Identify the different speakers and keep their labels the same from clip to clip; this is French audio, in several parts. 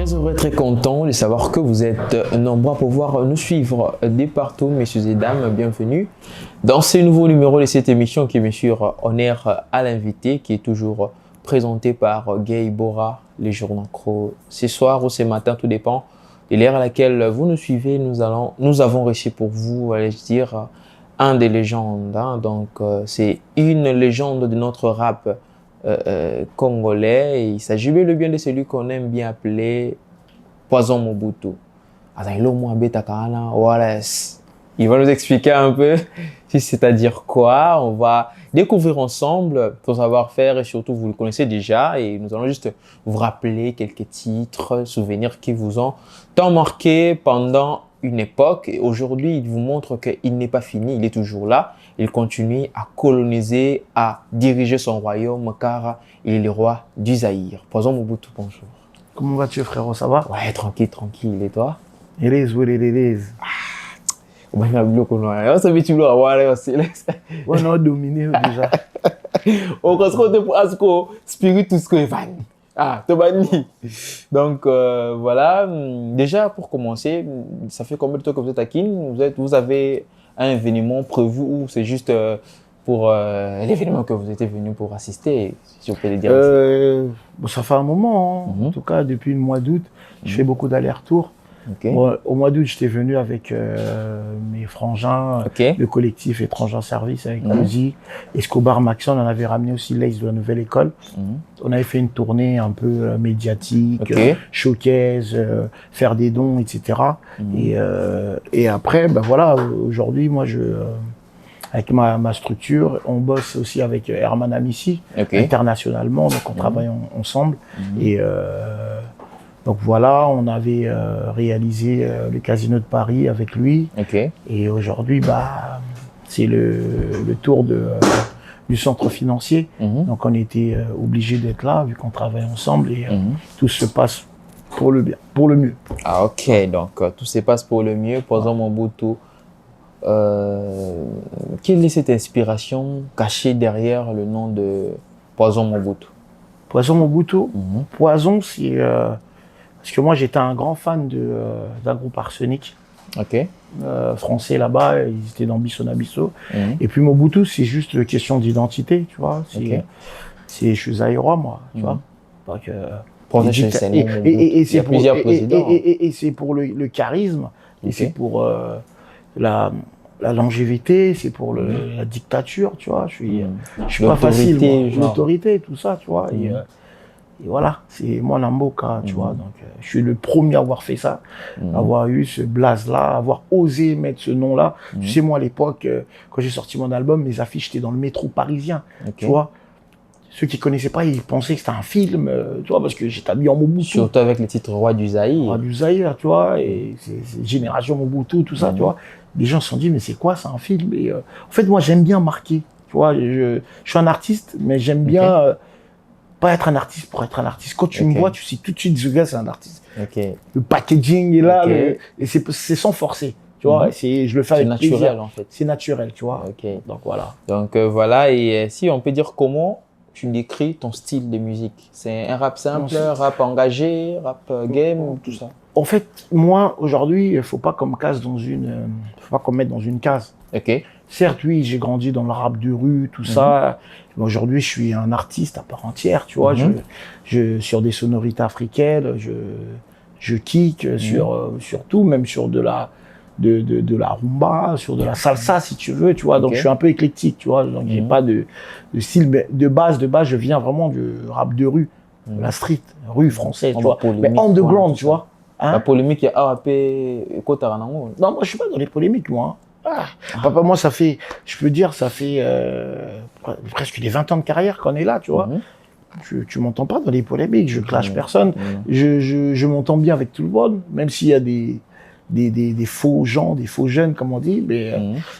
Speaker 1: Très heureux, très content de savoir que vous êtes nombreux à pouvoir nous suivre de partout, messieurs et dames. Bienvenue dans ce nouveau numéro de cette émission qui est bien sûr honneur à l'invité, qui est toujours présenté par Gay Bora, les journaux Cro. Ce soir ou ce matin, tout dépend de l'ère à laquelle vous nous suivez. Nous avons reçu pour vous, allez-je dire, un des légendes. Donc, c'est une légende de notre rap congolais. Il s'agit bel et bien de celui qu'on aime bien appeler Poison Mobutu. Il va nous expliquer un peu c'est-à-dire quoi. On va découvrir ensemble son savoir-faire et surtout vous le connaissez déjà et nous allons juste vous rappeler quelques titres, souvenirs qui vous ont tant marqué pendant une époque. Et aujourd'hui, il vous montre qu'il n'est pas fini, il est toujours là. Il continue à coloniser, à diriger son royaume car il est le roi du Zaïre. Poison Mobutu, bonjour.
Speaker 2: Comment vas-tu, frérot? Ça va?
Speaker 1: Ouais, tranquille, tranquille. Et toi?
Speaker 2: It is what it is.
Speaker 1: On a
Speaker 2: dominé déjà.
Speaker 1: On pour spiritus donc voilà. Déjà pour commencer, ça fait combien de temps que vous êtes à Kin? Vous avez un événement prévu ou c'est juste pour l'événement que vous étiez venu pour assister, si on peut le dire ainsi?
Speaker 2: Ça fait un moment, en tout cas depuis le mois d'août, je fais beaucoup d'allers-retours.
Speaker 1: Okay.
Speaker 2: Bon, au mois d'août, j'étais venu avec mes frangins, le collectif Étrangers Service avec Uzi, Escobar Maxon, on avait ramené aussi l'Ace de la nouvelle école. On avait fait une tournée un peu médiatique, showcase, faire des dons, etc. Et après, ben voilà, aujourd'hui, moi, avec ma structure, on bosse aussi avec Herman Amissi, internationalement, donc on travaille ensemble. Et donc voilà, on avait réalisé le Casino de Paris avec lui. Et aujourd'hui, bah, c'est le tour du centre financier. Donc on était obligé d'être là, vu qu'on travaille ensemble. Et tout se passe pour le bien, pour le mieux.
Speaker 1: Ah ok, donc tout se passe pour le mieux. Poison Mobutu. Quelle est cette inspiration cachée derrière le nom de Poison Mobutu?
Speaker 2: Poison Mobutu, Poison, c'est... parce que moi, j'étais un grand fan d'un groupe Arsenic. Français là-bas, ils étaient dans Bissona Bisso. Et puis Mobutu, c'est juste une question d'identité, tu vois. Je suis zaïrois, moi, tu vois. Donc, et c'est pour le charisme, et c'est pour la longévité, c'est pour la dictature, tu vois. Je suis pas facile, l'autorité, tout ça, tu vois. Et voilà, c'est moi Namboka, tu vois. Donc, je suis le premier à avoir fait ça, avoir eu ce blaze-là, avoir osé mettre ce nom-là. Tu sais, moi, à l'époque, quand j'ai sorti mon album, mes affiches étaient dans le métro parisien, tu vois. Ceux qui connaissaient pas, ils pensaient que c'était un film, tu vois, parce que j'étais habillé en Mobutu.
Speaker 1: Surtout avec le titre Roi du Zaïre.
Speaker 2: Roi du Zaïre, tu vois, et c'est Génération Mobutu, tout ça, tu vois. Les gens se sont dit, mais c'est quoi, c'est un film? Et en fait, moi, j'aime bien marquer, tu vois. Je suis un artiste, mais j'aime bien... pas être un artiste pour être un artiste. Quand tu me vois, tu sais tout de suite, ce gars, c'est un artiste. Le packaging est là, et c'est sans forcer, tu vois. Je le fais avec plaisir. C'est naturel, en fait. C'est naturel, tu vois. Donc, voilà.
Speaker 1: Donc, voilà. Et si on peut dire comment tu décris ton style de musique? C'est un rap simple, rap engagé, rap game, tout ça?
Speaker 2: En fait, moi, aujourd'hui, il faut pas qu'on me casse dans faut pas qu'on me mette dans une case. Certes, oui, j'ai grandi dans le rap de rue, tout ça. Aujourd'hui, je suis un artiste à part entière, tu vois. Sur des sonorités africaines, je kick sur tout, même sur de la rumba, sur de la salsa, si tu veux, tu vois. Donc, je suis un peu éclectique, tu vois. Donc, j'ai pas de style. Mais de base, je viens vraiment du rap de rue, de la street, rue française, tu vois. Mais underground, tu vois.
Speaker 1: La polémique, il y a AAP et Kotaranango.
Speaker 2: Non, moi, je suis pas dans les polémiques, moi. Papa, moi, ça fait presque des 20 ans de carrière qu'on est là, tu vois. Tu m'entends pas dans les polémiques, je clash personne. Je m'entends bien avec tout le monde, même s'il y a des faux gens, des faux jeunes, comme on dit. Mais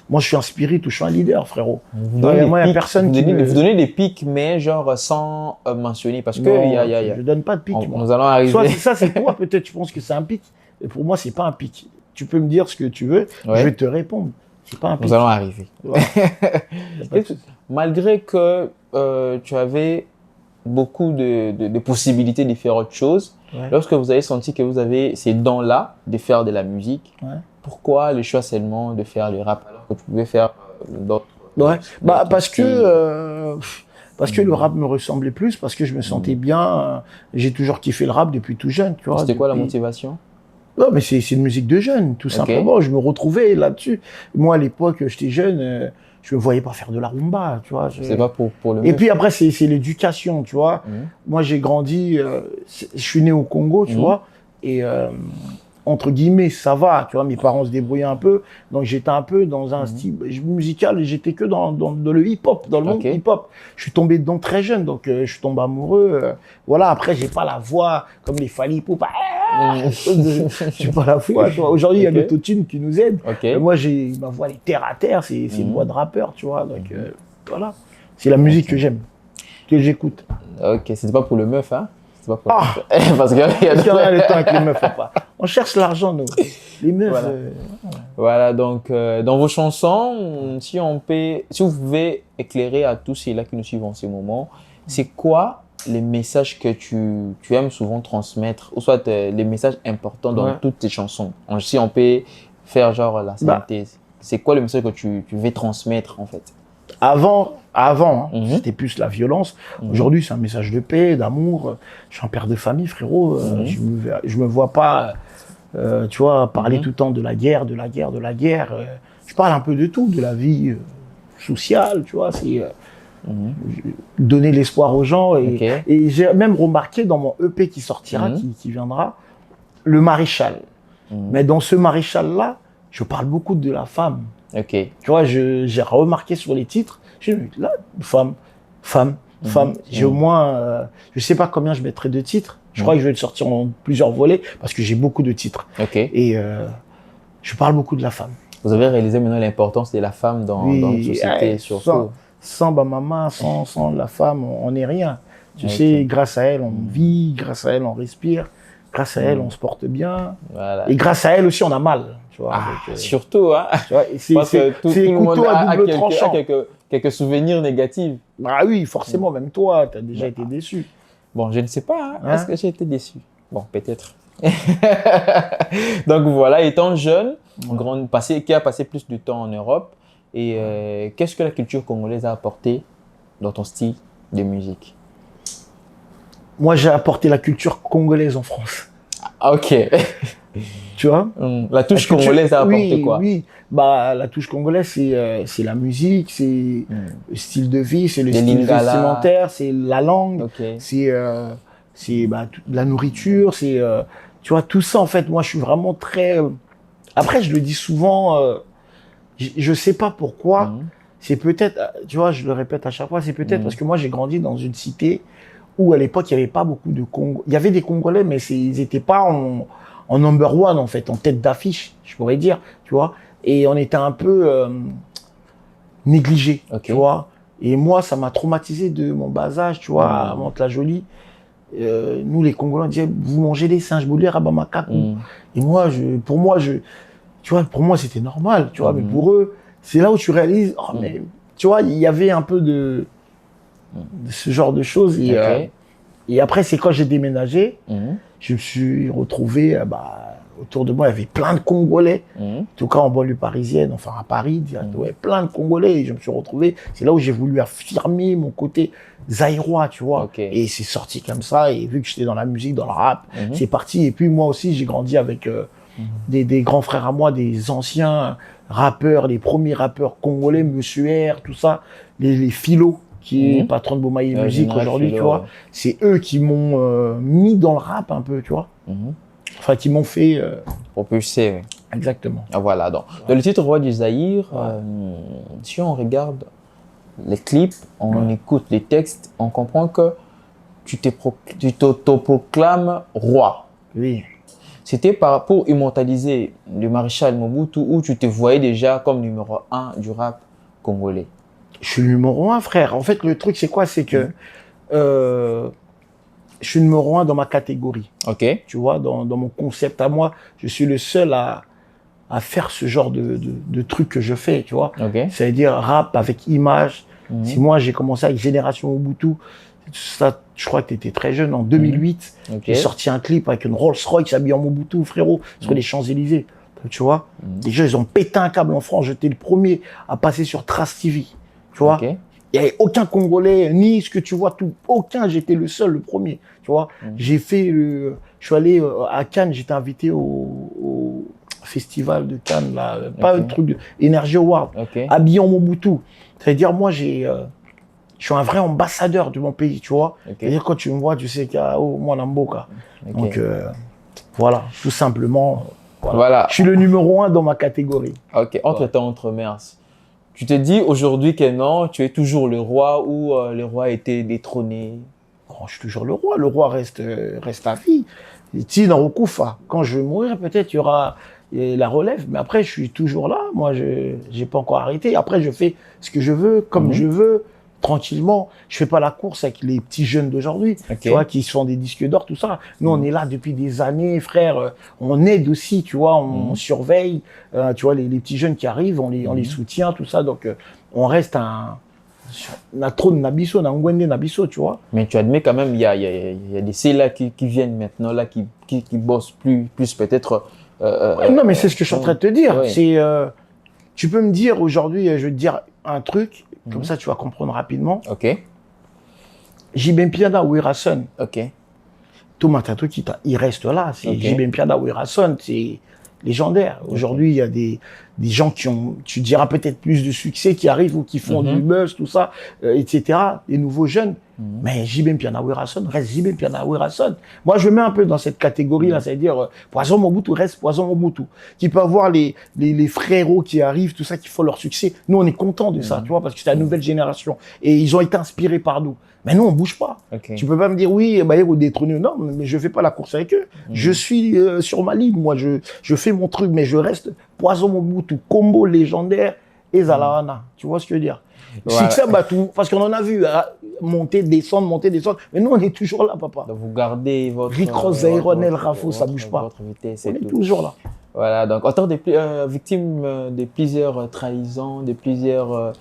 Speaker 2: moi, je suis un spirit ou je suis un leader, frérot.
Speaker 1: Moi, il y a personne qui vous donnez des pics, mais genre sans mentionner, parce que
Speaker 2: je donne pas de pics.
Speaker 1: Nous allons arriver.
Speaker 2: Soit ça, c'est toi, peut-être tu penses que c'est un pic. Mais pour moi, c'est pas un pic. Tu peux me dire ce que tu veux, je vais te répondre. C'est pas un pic.
Speaker 1: Nous allons arriver. Malgré que tu avais beaucoup de possibilités de faire autre chose. Ouais. Lorsque vous avez senti que vous avez ces dons-là de faire de la musique, pourquoi le choix seulement de faire le rap alors que tu pouvais faire d'autres?
Speaker 2: Parce que le rap me ressemblait plus, parce que je me sentais bien. J'ai toujours kiffé le rap depuis tout jeune, tu vois.
Speaker 1: C'était quoi la motivation?
Speaker 2: Non, mais c'est une musique de jeune, tout simplement. Je me retrouvais là-dessus. Moi, à l'époque, j'étais jeune, je me voyais pas faire de la rumba, tu vois.
Speaker 1: C'est pas pour le
Speaker 2: Et puis après, c'est l'éducation, tu vois. Moi, j'ai grandi, je suis né au Congo, tu vois, et entre guillemets, ça va, tu vois, mes parents se débrouillaient un peu, donc j'étais un peu dans un style musical, j'étais que dans le hip-hop, dans le monde hip-hop. Je suis tombé dedans très jeune, donc je suis tombé amoureux. Voilà, après, j'ai pas la voix comme les Fally Ipupa. J'ai pas la voix, tu vois. Aujourd'hui, il y a l'autotune qui nous aide. Moi, ma voix, elle est terre à terre, c'est une voix de rappeur, tu vois, donc voilà. C'est la musique que j'aime, que j'écoute.
Speaker 1: Ok, c'était pas pour le meuf, hein? Parce qu'il y a
Speaker 2: le temps avec les meufs, papa. On cherche l'argent, nous. Les meufs.
Speaker 1: Voilà, voilà, donc dans vos chansons, si vous pouvez éclairer à tous ceux-là qui nous suivent en ce moment, c'est quoi les messages que tu aimes souvent transmettre, ou soit les messages importants dans toutes tes chansons? Si on peut faire genre la synthèse, c'est quoi le message que tu veux transmettre en fait?
Speaker 2: Avant, c'était plus la violence. Aujourd'hui, c'est un message de paix, d'amour. Je suis un père de famille, frérot. Je me vois pas, tu vois, parler tout le temps de la guerre. Je parle un peu de tout, de la vie sociale, tu vois. C'est donner l'espoir aux gens. Et j'ai même remarqué dans mon EP qui sortira, qui viendra, le maréchal. Mais dans ce maréchal-là, je parle beaucoup de la femme. Tu vois, j'ai remarqué sur les titres, j'ai dit là, femme. J'ai au moins, je sais pas combien je mettrai de titres. Je crois que je vais le sortir en plusieurs volets parce que j'ai beaucoup de titres. Et je parle beaucoup de la femme.
Speaker 1: Vous avez réalisé maintenant l'importance de la femme dans notre société, surtout.
Speaker 2: Sans ma maman, sans la femme, on n'est rien. Tu sais, grâce à elle, on vit, grâce à elle, on respire, grâce à elle, on se porte bien. Voilà. Et grâce à elle aussi, on a mal. Tu vois,
Speaker 1: surtout, hein.
Speaker 2: C'est les couteaux à double tranchant.
Speaker 1: Quelques souvenirs négatifs.
Speaker 2: Ah oui, forcément, même toi, tu as déjà été déçu.
Speaker 1: Bon, je ne sais pas, est-ce que j'ai été déçu? Bon, peut-être. Donc voilà, étant jeune, qui a passé plus de temps en Europe, et qu'est-ce que la culture congolaise a apporté dans ton style de musique?
Speaker 2: Moi, j'ai apporté la culture congolaise en France.
Speaker 1: Ah, ok.
Speaker 2: Tu vois,
Speaker 1: la touche congolaise a apporté quoi?
Speaker 2: Oui, bah la touche congolaise, c'est la musique, c'est le style de vie, c'est le style vestimentaire, c'est la langue, c'est la nourriture, c'est tu vois, tout ça en fait. Moi, je suis vraiment très. Après, je le dis souvent, je sais pas pourquoi. C'est peut-être, tu vois, je le répète à chaque fois, c'est peut-être parce que moi, j'ai grandi dans une cité où à l'époque, il n'y avait pas beaucoup de Congolais. Il y avait des Congolais, mais ils n'étaient pas en number one, en fait, en tête d'affiche, je pourrais dire, tu vois. Et on était un peu négligés, tu vois. Et moi, ça m'a traumatisé de mon bas âge, tu vois, à Mantes-la-Jolie. Nous, les Congolais, on disait, vous mangez des singes, boulés, rabamakakou. Et moi, tu vois, pour moi, c'était normal, tu vois. Mais pour eux, c'est là où tu réalises, mais, tu vois, il y avait un peu de ce genre de choses. Et après, c'est quand j'ai déménagé, je me suis retrouvé, autour de moi, il y avait plein de Congolais, en tout cas en banlieue parisienne, enfin à Paris, plein de Congolais, et je me suis retrouvé, c'est là où j'ai voulu affirmer mon côté zaïrois, tu vois, et c'est sorti comme ça, et vu que j'étais dans la musique, dans le rap, c'est parti, et puis moi aussi, j'ai grandi avec des grands frères à moi, des anciens rappeurs, les premiers rappeurs congolais, Monsieur R, tout ça, les Philo, qui est patron de Bomaye Musique aujourd'hui, tu vois. C'est eux qui m'ont mis dans le rap un peu, tu vois. Enfin, qui m'ont fait...
Speaker 1: propulser, oui.
Speaker 2: Exactement.
Speaker 1: Ah, voilà, donc. Dans le titre Roi du Zaïre, si on regarde les clips, on écoute les textes, on comprend que tu t'autoproclames roi.
Speaker 2: Oui.
Speaker 1: C'était pour immortaliser le maréchal Mobutu ou tu te voyais déjà comme numéro 1 du rap congolais?
Speaker 2: Je suis numéro 1, frère. En fait, le truc, c'est quoi? C'est que je suis numéro 1 dans ma catégorie. Tu vois, dans mon concept à moi, je suis le seul à faire ce genre de truc que je fais, tu vois. C'est-à-dire rap avec image. Si moi, j'ai commencé avec Génération Mobutu, Ça, je crois que tu étais très jeune. En 2008, j'ai sorti un clip avec une Rolls-Royce habillée en Mobutu, frérot, sur les Champs-Élysées. Tu vois, les gens, ils ont pété un câble en France. J'étais le premier à passer sur Trace TV. Tu vois, il n'y avait aucun Congolais, ni ce que tu vois, aucun. J'étais le seul, le premier. Tu vois, j'ai fait je suis allé à Cannes, j'étais invité au festival de Cannes, là, pas un truc de Energy Award, habillé en Mobutu. C'est-à-dire, moi, je suis un vrai ambassadeur de mon pays, tu vois. C'est-à-dire, quand tu me vois, tu sais qu'il y a moi, Namboka. Donc, voilà, tout simplement. Voilà. Je suis le numéro 1 dans ma catégorie.
Speaker 1: Ok, entre-temps, Mers, tu te dis aujourd'hui que non, tu es toujours le roi ou le roi a été détrôné?
Speaker 2: Oh, je suis toujours le roi. Le roi reste à vie. Quand je vais mourir, peut-être il y aura la relève. Mais après, je suis toujours là. Moi, je n'ai pas encore arrêté. Après, je fais ce que je veux, comme je veux, tranquillement. Je fais pas la course avec les petits jeunes d'aujourd'hui, tu vois, qui font des disques d'or, tout ça. Nous, on est là depuis des années, frère. On aide aussi, tu vois, on surveille. Tu vois, les petits jeunes qui arrivent, on les soutient, tout ça. Donc, on reste na trop de Nabiso, na Ngwende Nabiso, tu vois.
Speaker 1: Mais tu admets quand même, il y a des C-là qui viennent maintenant, là, qui bossent plus peut-être.
Speaker 2: Non, mais c'est ce que je suis en train de te dire. Ouais. C'est, tu peux me dire aujourd'hui, je vais te dire un truc, comme ça tu vas comprendre rapidement.
Speaker 1: Ok.
Speaker 2: Jibem Piada Wirason.
Speaker 1: Ok.
Speaker 2: Thomas Tato, il reste là. Jibem Piada Wirason, c'est légendaire. Aujourd'hui, il y a des gens qui ont, tu diras peut-être plus de succès, qui arrivent ou qui font du buzz, tout ça, etc. Les nouveaux jeunes. Mais Jibem Piana Wirason reste Jibem Piana Wirason. Moi, je mets un peu dans cette catégorie-là, c'est-à-dire Poison Mobutu reste Poison Mobutu. Qui peut avoir les frérots qui arrivent, tout ça, qui font leur succès. Nous, on est contents de ça, tu vois, parce que c'est la nouvelle génération. Et ils ont été inspirés par nous. Mais nous, on bouge pas. Tu peux pas me dire, oui, bah, vous détrônez. Non, mais je fais pas la course avec eux. Je suis sur ma ligne. Moi, je fais mon truc, mais je reste Poison Mobutu, combo légendaire et Zalawana. Tu vois ce que je veux dire? Voilà. Succès Batou, parce qu'on en a vu monter, descendre. Mais nous, on est toujours là, papa.
Speaker 1: Donc, vous gardez votre...
Speaker 2: Rick-Ross, Zaironel, Rafo, ça bouge pas.
Speaker 1: Votre vitesse,
Speaker 2: on est toujours là.
Speaker 1: Voilà, donc, autant victime de plusieurs trahisons, de plusieurs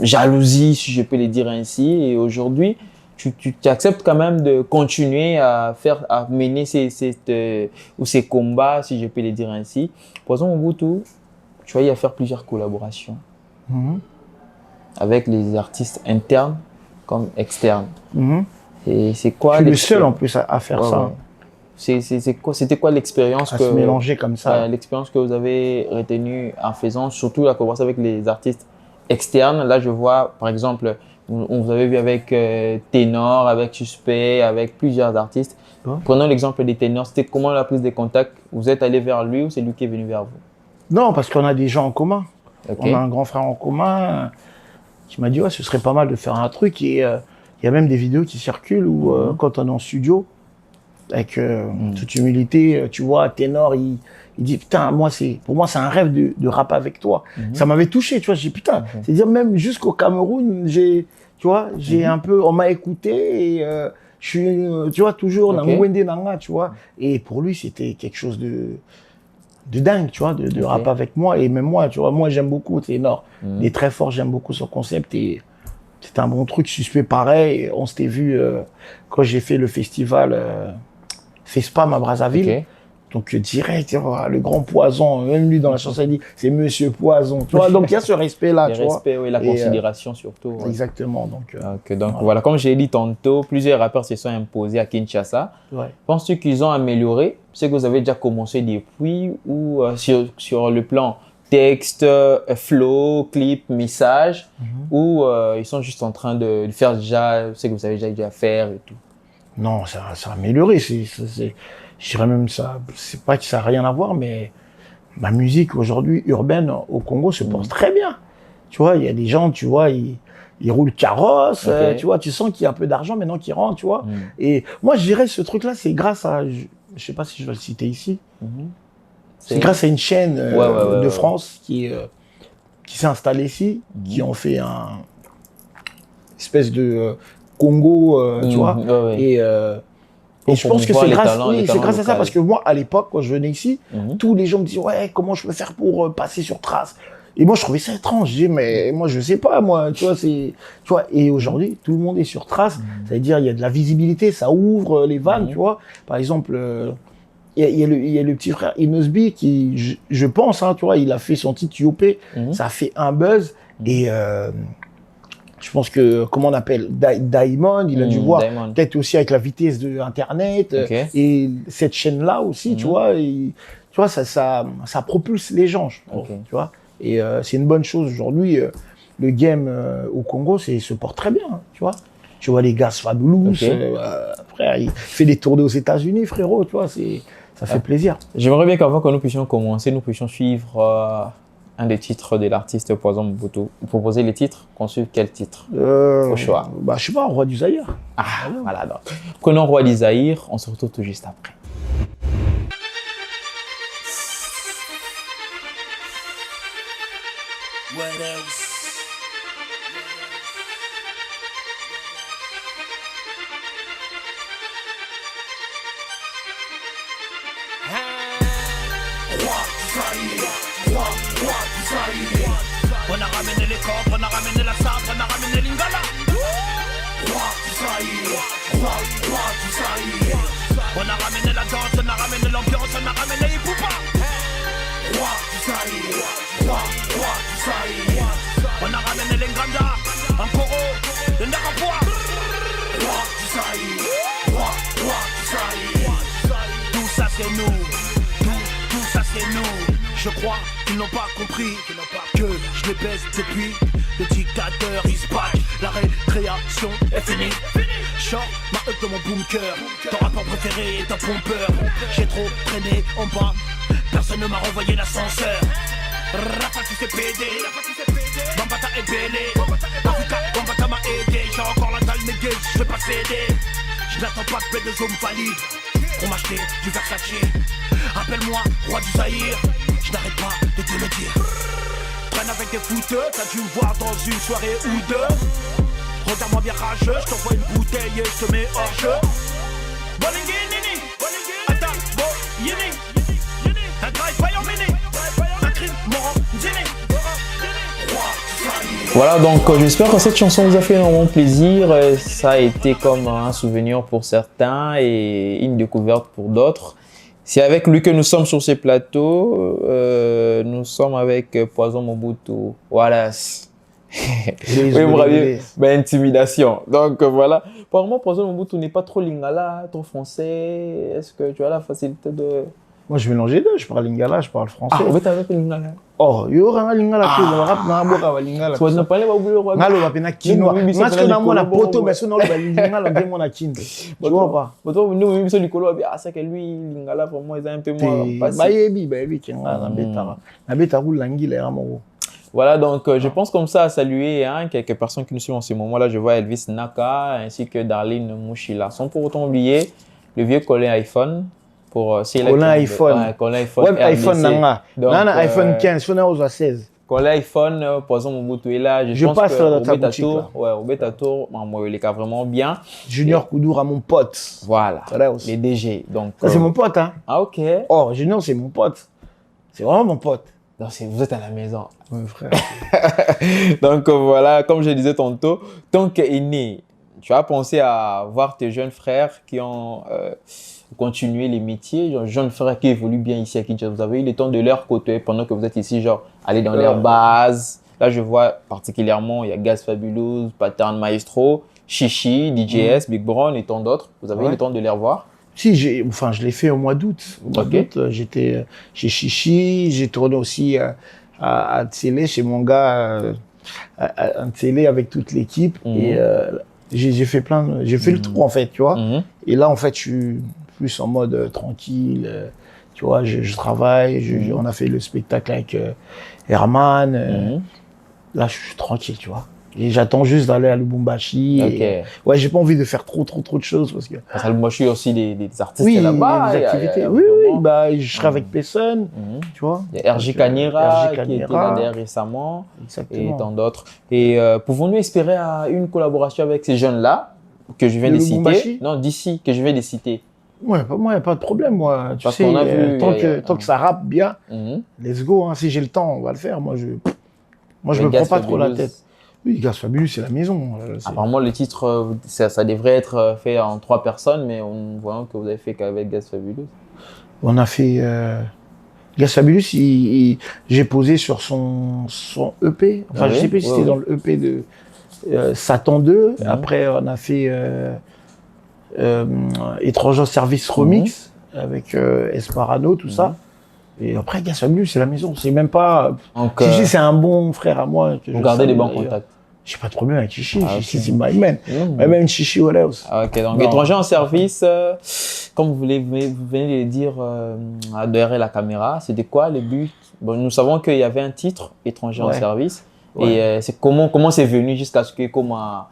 Speaker 1: jalousies, si je peux les dire ainsi. Et aujourd'hui, tu acceptes quand même de continuer à mener ces combats, si je peux les dire ainsi. Poison Mobutu, tu vas y faire plusieurs collaborations avec les artistes internes comme externes. Et c'est quoi?
Speaker 2: Je suis le seul en plus à faire ça.
Speaker 1: C'était quoi l'expérience
Speaker 2: se mélanger comme ça.
Speaker 1: L'expérience que vous avez retenue en faisant surtout la collaboration avec les artistes externes? Là, je vois, par exemple, on vous avait vu avec Ténor, avec Suspect, avec plusieurs artistes. Prenons l'exemple des Ténors. C'était comment la prise de contact? Vous êtes allé vers lui ou c'est lui qui est venu vers vous?
Speaker 2: Non, parce qu'on a des gens en commun. On a un grand frère en commun qui m'a dit, ouais, ce serait pas mal de faire un truc. Et il y a même des vidéos qui circulent où, quand on est en studio, avec toute humilité, tu vois, Ténor, il dit, putain, pour moi, c'est un rêve de rapper avec toi. Ça m'avait touché, tu vois. J'ai dit, putain, c'est-à-dire même jusqu'au Cameroun, un peu, on m'a écouté et je suis, tu vois, toujours dans Mwende Nanga, tu vois. Et pour lui, c'était quelque chose de dingue, tu vois, de rapper avec moi. Et même moi, tu vois, moi, j'aime beaucoup Ténor. Il est très fort, j'aime beaucoup son concept et c'était un bon truc. Suspect, pareil. On s'était vu quand j'ai fait le festival Fespam à Brazzaville. Donc direct, le grand Poison, même lui dans la chanson, il dit c'est Monsieur Poison. Tu vois, donc il y a ce respect-là.
Speaker 1: Le respect, oui, la considération surtout. Ouais.
Speaker 2: Exactement.
Speaker 1: Donc voilà, comme j'ai dit tantôt, plusieurs rappeurs se sont imposés à Kinshasa. Penses-tu qu'ils ont amélioré ce que vous avez déjà commencé depuis ou sur le plan texte, flow, clip, message, ou ils sont juste en train de faire déjà ce que vous avez déjà faire et tout?
Speaker 2: Non, ça a amélioré. Je dirais même ça, c'est pas que ça n'a rien à voir, mais ma musique aujourd'hui urbaine au Congo se porte très bien. Tu vois, il y a des gens, tu vois, ils roulent carrosse, tu vois, tu sens qu'il y a un peu d'argent maintenant qui rentre, tu vois. Et moi, je dirais ce truc-là, c'est grâce à, je sais pas si je dois le citer ici, c'est grâce à une chaîne de France qui s'est installée ici, qui ont fait un espèce de Congo, tu vois, et je pense que c'est grâce à ça, parce que moi, à l'époque, quand je venais ici, tous les gens me disaient, ouais, comment je peux faire pour passer sur Trace? Et moi, je trouvais ça étrange. Je disais, mais moi, je sais pas, moi, tu vois. Et aujourd'hui, tout le monde est sur Trace. C'est-à-dire, il y a de la visibilité, ça ouvre les vannes, tu vois. Par exemple, il y a le petit frère Inosby qui, je pense, hein, tu vois, il a fait son titre Yopé. Ça a fait un buzz. Et je pense que, comment on appelle, Diamond, il a dû voir, peut-être aussi avec la vitesse de Internet. Et cette chaîne-là aussi, tu vois, tu vois, ça propulse les gens, je trouve, tu vois. Et c'est une bonne chose aujourd'hui. Le game au Congo, se porte très bien, hein, tu vois. Tu vois les gars Fabulous, frère, il fait des tournées aux États-Unis, frérot, tu vois, ça fait plaisir.
Speaker 1: J'aimerais bien qu'avant que nous puissions commencer, nous puissions suivre un des titres de l'artiste Poison Mobutu. Vous proposez les titres, qu'on suive quel titre au choix?
Speaker 2: Bah, je sais pas, Roi du Zaïre.
Speaker 1: Ah, voilà donc. Prenons Roi du Zaïre, on se retrouve tout juste après.
Speaker 3: What else? On a ramené les corps, on a ramené la sabre, on a ramené l'ingala. Roi du Zaïre, roi du Zaïre. On a ramené la danse, on a ramené l'ambiance, on a ramené les poupas. Roi du Zaïre, roi du Zaïre. On a ramené l'Enganda, un Koro, le Nakapoa. Roi du Zaïre, roi du Zaïre. Tout ça c'est nous, tout ça c'est nous. Je crois qu'ils n'ont pas compris que je les baisse depuis le dictateur is back. La récréation est finie. Short ma up dans mon bunker. Ton rapport préféré est un pompeur. J'ai trop traîné en bas. Personne ne m'a renvoyé l'ascenseur. Rafa tu sais pédé. Bambata est bélé. Africa Bambata m'a aidé. J'ai encore la dalle néguée, je vais pas céder. Je n'attends pas que de zone valide pour m'acheter du Versace. Appelle-moi roi du Zaïre. Je n'arrête pas de te le dire. Traîne avec des fouteux, t'as dû me voir dans une soirée ou deux. Regarde-moi bien rageux, je t'envoie une bouteille et je te mets hors jeu. Bolingini, attends, Boyini. Un drive by en mini. Un crime, moron, dîner.
Speaker 1: Voilà, donc j'espère que cette chanson vous a fait énormément plaisir. Ça a été comme un souvenir pour certains et une découverte pour d'autres. C'est avec lui que nous sommes sur ces plateaux. Nous sommes avec Poison Mobutu. Voilà. Oui, bravi, ben, intimidation. Donc voilà. Apparemment, Poison Mobutu n'est pas trop lingala, trop français. Est-ce que tu as la facilité de...
Speaker 2: Moi, je mélange les deux. Je parle lingala, je parle français.
Speaker 1: Ah, oui, tu avec lingala.
Speaker 2: Oh, il y aura un lingala qui va rap dans la boca lingala.
Speaker 1: Tu vas parler au bureau.
Speaker 2: Ngalo va pena kino. Parce que dans mon poto, mais sinon le lingala on mon akin. Tu vois pas.
Speaker 1: Toi, nous même sur l'écolo, ah c'est que lui lingala pour moi, il est un peu moins
Speaker 2: facile. Bah yebi kenga na beta. Na beta roule langila ramoro.
Speaker 1: Voilà, donc je pense comme ça à saluer quelques personnes qui nous suivent en ce moment-là. Je vois Elvis Naka ainsi que Darlene Mouchila. Sans pour autant oublier le vieux Colin iPhone. Pour
Speaker 2: Colin iPhone.
Speaker 1: Ouais, Colin iPhone.
Speaker 2: Ouais, iPhone nanga. Nana iPhone 15, on a 16.
Speaker 1: Colin iPhone, Poison Mobutu est là.
Speaker 2: Je pense passe dans ta boutique.
Speaker 1: Ouais, au Betatour, il est vraiment bien.
Speaker 2: Junior Koudoura, mon pote.
Speaker 1: Voilà. Les DG. Donc,
Speaker 2: ça, c'est mon pote, hein.
Speaker 1: Ah, ok.
Speaker 2: Oh, Junior, c'est mon pote. C'est vraiment mon pote.
Speaker 1: Non, vous êtes à la maison.
Speaker 2: Oui, frère.
Speaker 1: Donc voilà, comme je disais tantôt, tant qu'est né, tu as pensé à voir tes jeunes frères qui ont continué les métiers, genre jeunes frères qui évoluent bien ici à Kinshasa. Vous avez eu le temps de leur côté pendant que vous êtes ici, genre aller dans leur base. Là, je vois particulièrement, il y a Gaz Fabulous, Pattern Maestro, Chichi, DJS, Big Brown et tant d'autres. Vous avez eu le temps de les revoir?
Speaker 2: Si, je l'ai fait au mois d'août. Au mois d'août, j'étais chez Chichi, j'ai tourné aussi à Tsélé, chez mon gars, à Tsélé avec toute l'équipe. Et j'ai fait j'ai fait le tour en fait, tu vois. Et là, en fait, je suis plus en mode tranquille, tu vois, je travaille, on a fait le spectacle avec Herman. Là, je suis tranquille, tu vois. Et j'attends juste d'aller à Lubumbashi. Et, ouais, j'ai pas envie de faire trop de choses parce que.
Speaker 1: Parce qu'à Lubumbashi, il y a aussi des artistes là-bas.
Speaker 2: Des activités. Oui, bah, je serai avec Pesson, tu vois.
Speaker 1: Il y a RJ Kanira qui était là derrière récemment.
Speaker 2: Exactement.
Speaker 1: Et tant d'autres. Et pouvons-nous espérer à une collaboration avec ces jeunes-là que je viens de citer? Non, d'ici, que je viens de citer.
Speaker 2: Ouais, il n'y a pas de problème, moi. Tu
Speaker 1: parce
Speaker 2: sais,
Speaker 1: qu'on a vu,
Speaker 2: tant que ça rappe bien, let's go. Hein. Si j'ai le temps, on va le faire. Moi, Moi, je me prends pas trop la tête. Oui, Gaz Fabulous, c'est la maison.
Speaker 1: Apparemment, le titre, ça devrait être fait en 3 personnes, mais on voit que vous avez fait qu'avec Gaz Fabulous.
Speaker 2: On a fait... Gaz Fabulous, j'ai posé sur son EP. Enfin, je sais pas si c'était dans le EP de Satan 2. Après, on a fait Étranger Service Remix avec Esparano, tout ça. Et après, Gaz Fabulous, c'est la maison. C'est même pas... Chichi, c'est un bon frère à moi.
Speaker 1: Vous gardez les bons contacts.
Speaker 2: J'ai pas de problème avec Chichi. Chichi, c'est my man. My man Chichi, what else?
Speaker 1: Ok, donc Étranger en service, comme vous venez de dire derrière la caméra, c'était quoi le but? Bon, nous savons qu'il y avait un titre, Étranger en service. Et c'est comment c'est venu jusqu'à ce que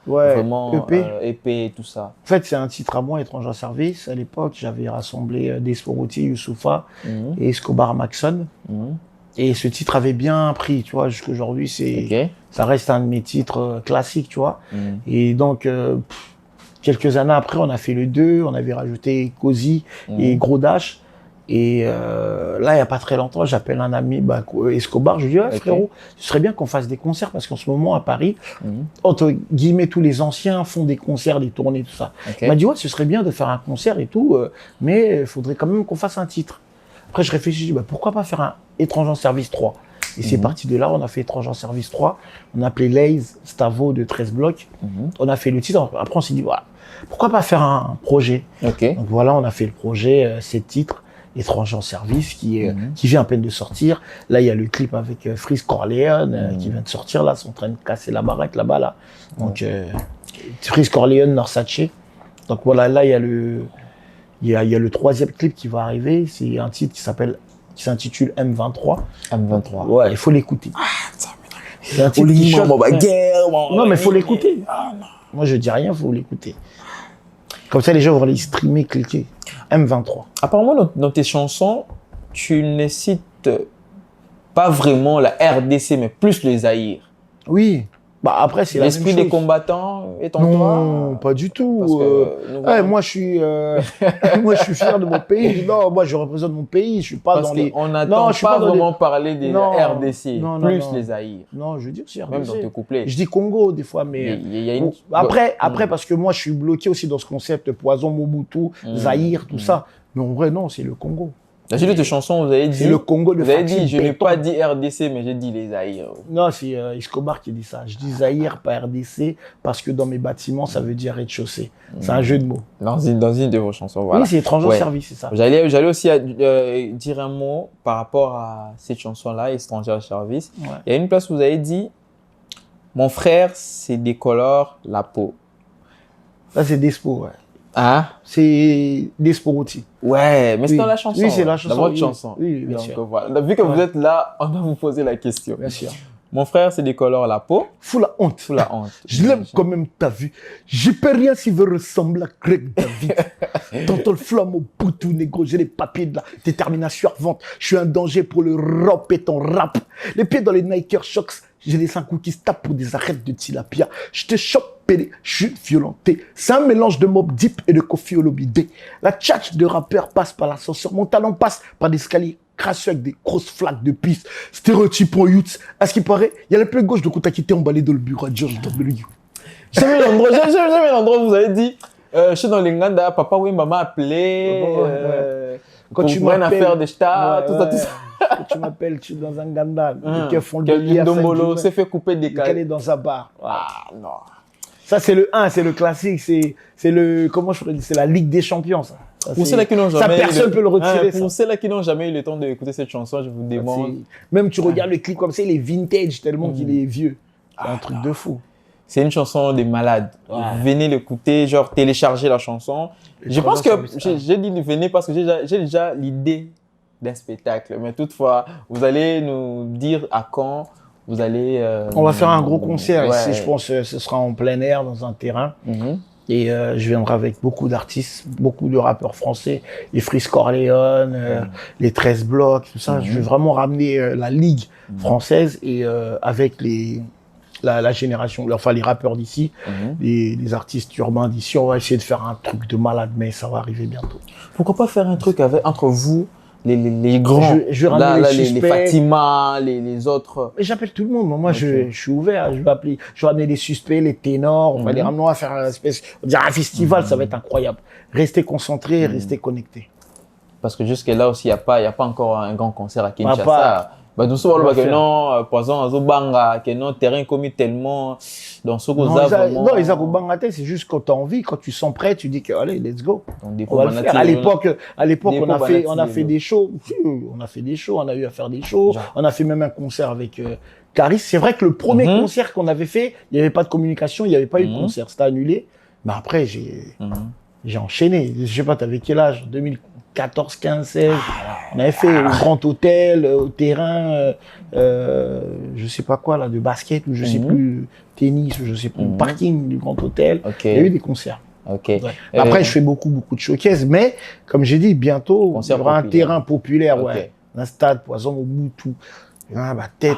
Speaker 1: vraiment EP et tout ça.
Speaker 2: En fait, c'est un titre à moi, Étranger en service. À l'époque, j'avais rassemblé Desporuti, Youssoufa et Escobar Maxon. Et ce titre avait bien pris, tu vois, jusqu'aujourd'hui, ça reste un de mes titres classiques, tu vois. Et donc, quelques années après, on a fait le 2, on avait rajouté Cozy et Gros Dash. Et là, il n'y a pas très longtemps, j'appelle un ami, Escobar, je lui dis, frérot, ce serait bien qu'on fasse des concerts, parce qu'en ce moment, à Paris, entre guillemets, tous les anciens font des concerts, des tournées, tout ça. Il m'a dit, ce serait bien de faire un concert et tout, mais il faudrait quand même qu'on fasse un titre. Après, je réfléchis, je dis, pourquoi pas faire un Étranger en service 3? Et c'est parti de là, on a fait Étranger en service 3, on a appelé Laze Stavo de 13 blocs, on a fait le titre, après on s'est dit, pourquoi pas faire un projet? Donc voilà, on a fait le projet, 7 titres, Étranger en service, qui vient à peine de sortir. Là, il y a le clip avec Freeze Corleone qui vient de sortir, là, ils sont en train de casser la baraque là-bas, là. Donc, Freeze Corleone, Norsace. Donc voilà, là, il y a le 3e clip qui va arriver, c'est un titre qui s'intitule M23.
Speaker 1: M23.
Speaker 2: Ouais, il faut l'écouter. C'est un titre qui choque. Non, mais il faut l'écouter. Moi, je dis rien, il faut l'écouter. Comme ça, les gens vont aller streamer, cliquer. M23.
Speaker 1: Apparemment, dans tes chansons, tu ne cites pas vraiment la RDC, mais plus le Zaïre.
Speaker 2: Oui. Après, c'est la même chose.
Speaker 1: L'esprit des combattants est en toi?
Speaker 2: Non, pas du tout. Moi, je suis fier de mon pays. Non, moi, je représente mon pays. Je suis pas dans les...
Speaker 1: On n'entend pas vraiment parler des RDC, plus les Zaïre.
Speaker 2: Non, je veux dire, c'est RDC.
Speaker 1: Même dans tes couplets.
Speaker 2: Je dis Congo, des fois, mais... Après, parce que moi, je suis bloqué aussi dans ce concept Poison, Mobutu, Zaïre, tout ça. Mais en vrai, non, c'est le Congo.
Speaker 1: Dans une de tes chansons, vous avez dit...
Speaker 2: C'est le Congo de
Speaker 1: Vous avez dit, je n'ai pas dit RDC, mais j'ai dit les Zaïre.
Speaker 2: Non, c'est Escobar qui dit ça. Je dis Zaïre, pas RDC, parce que dans mes bâtiments, ça veut dire rez-de-chaussée. C'est un jeu de mots.
Speaker 1: Dans une de vos chansons, voilà.
Speaker 2: Oui, c'est Étranger en service, c'est ça.
Speaker 1: J'allais aussi dire un mot par rapport à cette chanson-là, Étranger en service. Ouais. Il y a une place où vous avez dit, mon frère, c'est décolore la peau.
Speaker 2: Ça, c'est Despo, ouais.
Speaker 1: Ah,
Speaker 2: c'est Desporuti.
Speaker 1: Ouais, mais c'est dans la chanson.
Speaker 2: Oui, c'est la chanson.
Speaker 1: Dans votre chanson.
Speaker 2: Oui, bien sûr.
Speaker 1: Voilà. Vu que vous êtes là, on va vous poser la question.
Speaker 2: Bien sûr.
Speaker 1: Mon frère, c'est décolore la peau.
Speaker 2: Fous la honte.
Speaker 1: Fous la honte.
Speaker 2: Je l'aime quand même, t'as vu. J'y peux rien s'il veut ressembler à Greg David. Tantôt le flamme au boutou, négro, j'ai les papiers de la détermination fervente. Je suis un danger pour le rap et ton rap. Les pieds dans les Nike Shocks. J'ai les 5 coups qui se tapent pour des arêtes de tilapia. Je te chope, pédé, je suis violenté. C'est un mélange de Mob Deep et de Kofi Olomide. La tchatch de rappeur passe par l'ascenseur. Mon talent passe par des escaliers crasseux avec des grosses flaques de piste. Stéréotype en youth. À ce qui paraît, il y a la plaie gauche de Kota qui était emballé dans le bureau à George W.
Speaker 1: J'aime l'endroit où vous avez dit, je suis dans les Nganda, papa, oui, maman a appelé.
Speaker 2: Quand tu m'appelles,
Speaker 1: affaire des stars, tout ça.
Speaker 2: Quand tu m'appelles, tu es dans un Ganda. Qui font
Speaker 1: le Ndombolo s'est fait couper des
Speaker 2: calés dans sa barre.
Speaker 1: Ah, non.
Speaker 2: Ça, c'est le 1, c'est le classique. C'est le, comment je pourrais dire, c'est la Ligue des Champions, ça.
Speaker 1: Pour ceux-là qui n'ont jamais
Speaker 2: personne peut le retirer.
Speaker 1: Pour ceux-là qui n'ont jamais eu le temps d'écouter cette chanson, je vous demande.
Speaker 2: Même tu regardes le clip comme ça, il est vintage tellement qu'il est vieux. C'est un truc de fou.
Speaker 1: C'est une chanson des malades. Venez l'écouter, genre télécharger la chanson. Je pense que j'ai dit venez parce que j'ai déjà l'idée d'un spectacle. Mais toutefois, vous allez nous dire à quand vous allez...
Speaker 2: On va faire un gros concert ici, je pense que ce sera en plein air, dans un terrain. Et je viendrai avec beaucoup d'artistes, beaucoup de rappeurs français, les Freeze Corleone, les 13 blocs, tout ça. Je vais vraiment ramener la ligue française et avec la génération, enfin les rappeurs d'ici, les artistes urbains d'ici. On va essayer de faire un truc de malade, mais ça va arriver bientôt.
Speaker 1: Pourquoi pas faire un truc entre vous, les grands.
Speaker 2: Je vais ramener les suspects.
Speaker 1: Les Fatima, les autres.
Speaker 2: Mais j'appelle tout le monde. Moi, je suis ouvert. Je vais ramener les suspects, les ténors. On va les ramener à faire un espèce, on dirait un festival. Ça va être incroyable. Restez concentrés, restez connectés.
Speaker 1: Parce que jusque-là aussi, il n'y a pas encore un grand concert à Kinshasa. Nous sommes que non, poison, azobanga, que non, terrain commis tellement dans ce que
Speaker 2: non, les agobangate, c'est juste quand tu as envie, quand tu sens prêt, tu dis que allez, let's go.
Speaker 1: Donc,
Speaker 2: on va le faire. À l'époque, on a fait des shows. On a fait des shows, on a eu à faire des shows. On a fait même un concert avec Caris. C'est vrai que le premier concert qu'on avait fait, il n'y avait pas de communication, il n'y avait pas eu de concert, c'était annulé. Mais après, j'ai enchaîné. Je sais pas, t'avais quel âge? 2014, 15, 16. On avait fait au Grand Hôtel, au terrain, je sais pas quoi, là, de basket, ou je sais plus, tennis, ou je sais plus, parking du Grand Hôtel. Il y a eu des concerts. Ouais. Après, je fais beaucoup de showcases, mais comme j'ai dit, bientôt, il y aura un terrain populaire, un stade, Poison au Moutou, tête,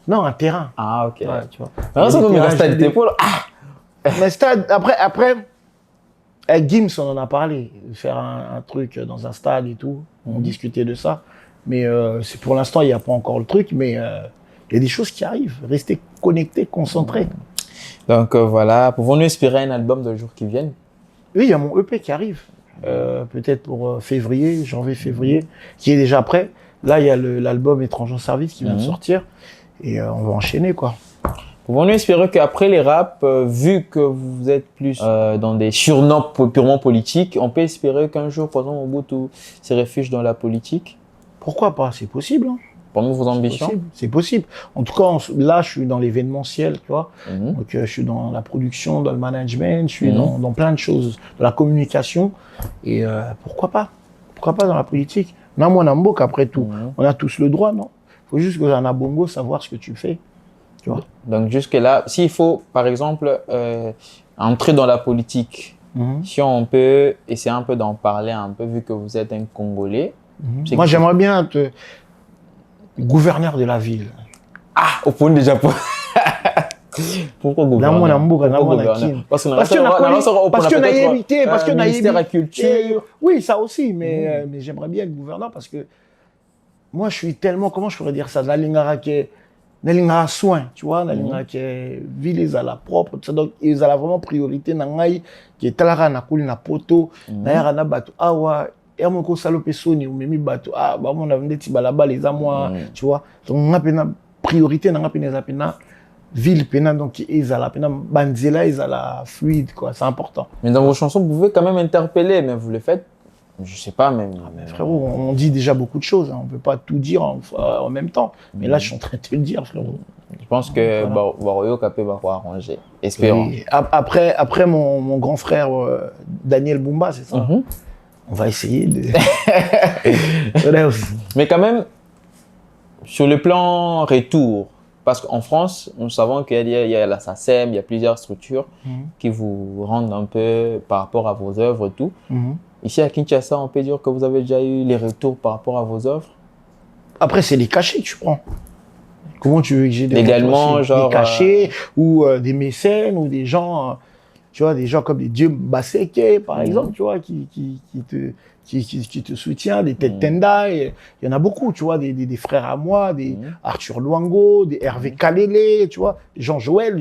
Speaker 2: non, un terrain.
Speaker 1: Ah, ok.
Speaker 2: Ouais, tu vois.
Speaker 1: Non, c'est comme un stade d'épaule.
Speaker 2: Mais stade, après, avec Gims, on en a parlé, faire un truc dans un stade et tout. On discutait de ça. Mais c'est pour l'instant, il n'y a pas encore le truc, mais il y a des choses qui arrivent. Restez connectés, concentrés.
Speaker 1: Donc voilà, pouvons-nous espérer un album dans les jours qui viennent?
Speaker 2: Oui, il y a mon EP qui arrive. Peut-être pour février, janvier-février, qui est déjà prêt. Là, il y a l'album Étranger en service qui vient de sortir. Et on va enchaîner, quoi.
Speaker 1: Pouvons-nous espérer qu'après les raps, vu que vous êtes plus dans des surnoms purement politiques, on peut espérer qu'un jour, par exemple, Mobutu se réfugie dans la politique?
Speaker 2: Pourquoi pas? C'est possible. Hein.
Speaker 1: Parmi vos ambitions?
Speaker 2: C'est possible. En tout cas, là, je suis dans l'événementiel, tu vois. Donc, je suis dans la production, dans le management, je suis dans plein de choses, dans la communication. Et pourquoi pas? Pourquoi pas dans la politique? Non, moi, Nambouk, après tout, on a tous le droit, non? Il faut juste que dans la bongo, savoir ce que tu fais. Tu vois. Donc,
Speaker 1: jusque-là, s'il faut, par exemple, entrer dans la politique, si on peut essayer un peu d'en parler un peu, vu que vous êtes un Congolais.
Speaker 2: Moi, j'aimerais bien être gouverneur de la ville.
Speaker 1: Ah, au point déjà pour... Pourquoi gouverneur? Parce que
Speaker 2: naïveté, parce que
Speaker 1: ministère de la culture.
Speaker 2: Oui, ça aussi, mais j'aimerais bien être gouverneur parce que moi, je suis tellement, comment je pourrais dire ça, la lingara qui est soin, tu vois, la lingara qui est ville, ils ont la propre, donc ils ont vraiment priorité, qui est talara na kouli na poto, na yara na bato, awa, et à mon coup, salope soni, ou memi bato, ah, bah, on a vendu tibalaba, les amois, tu vois, donc on a une priorité, on a une ville, donc ils ont la banzela, ils ont la fluide, quoi, c'est important.
Speaker 1: Mais dans vos chansons, vous pouvez quand même interpeller, mais vous le faites. Je sais pas même.
Speaker 2: Mais frérot, on dit déjà beaucoup de choses. Hein. On peut pas tout dire en même temps. Mais là, je suis en train de te le dire, frérot.
Speaker 1: Je pense que Baroyo Kapé va arranger. Espérons.
Speaker 2: Après mon grand frère Daniel Bumba, c'est ça. On va essayer de.
Speaker 1: Mais quand même, sur le plan retour, parce qu'en France, nous savons qu'il y a la SACEM, il y a plusieurs structures qui vous rendent un peu par rapport à vos œuvres et tout. Ici à Kinshasa, on peut dire que vous avez déjà eu les retours par rapport à vos œuvres?
Speaker 2: Après, c'est les cachets que tu prends. Comment tu veux que j'ai des
Speaker 1: légalement, genre
Speaker 2: des cachets ou des mécènes ou des gens, tu vois, des gens comme des dieux Baseke, par exemple, tu vois, qui te soutient, des Ted Tendai. Il y en a beaucoup, tu vois, des frères à moi, des Arthur Luango, des Hervé Kalele, tu vois, Jean Joël.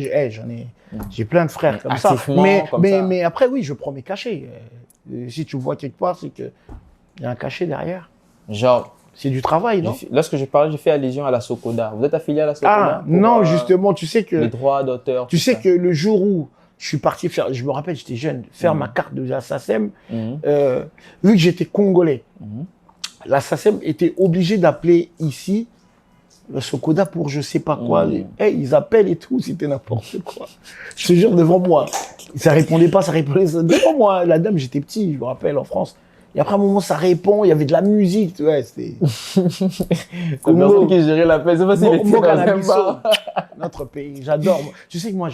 Speaker 2: J'ai plein de frères comme ça. Mais après, oui, je prends mes cachets. Si tu vois quelque part, c'est qu'il y a un cachet derrière.
Speaker 1: Genre,
Speaker 2: c'est du travail, non?
Speaker 1: Lorsque je parle, j'ai fait allusion à la Sokoda. Vous êtes affilié à la Sokoda?
Speaker 2: Ah, non, justement, tu sais que...
Speaker 1: Les droits d'auteur.
Speaker 2: Tu sais que le jour où je suis parti faire, je me rappelle, j'étais jeune, faire ma carte de la SACEM, vu que j'étais congolais, la SACEM était obligée d'appeler ici le Sokoda pour je sais pas quoi. Ils appellent et tout, c'était n'importe quoi. Je te jure, devant moi. Ça répondait pas, ça répondait devant moi. La dame, j'étais petit, je me rappelle, en France. Et après, à un moment, ça répond, il y avait de la musique. Ouais, c'était...
Speaker 1: C'est la personne qui gérait la paix. C'est pas si les titres
Speaker 2: notre pays, j'adore. Tu sais que moi,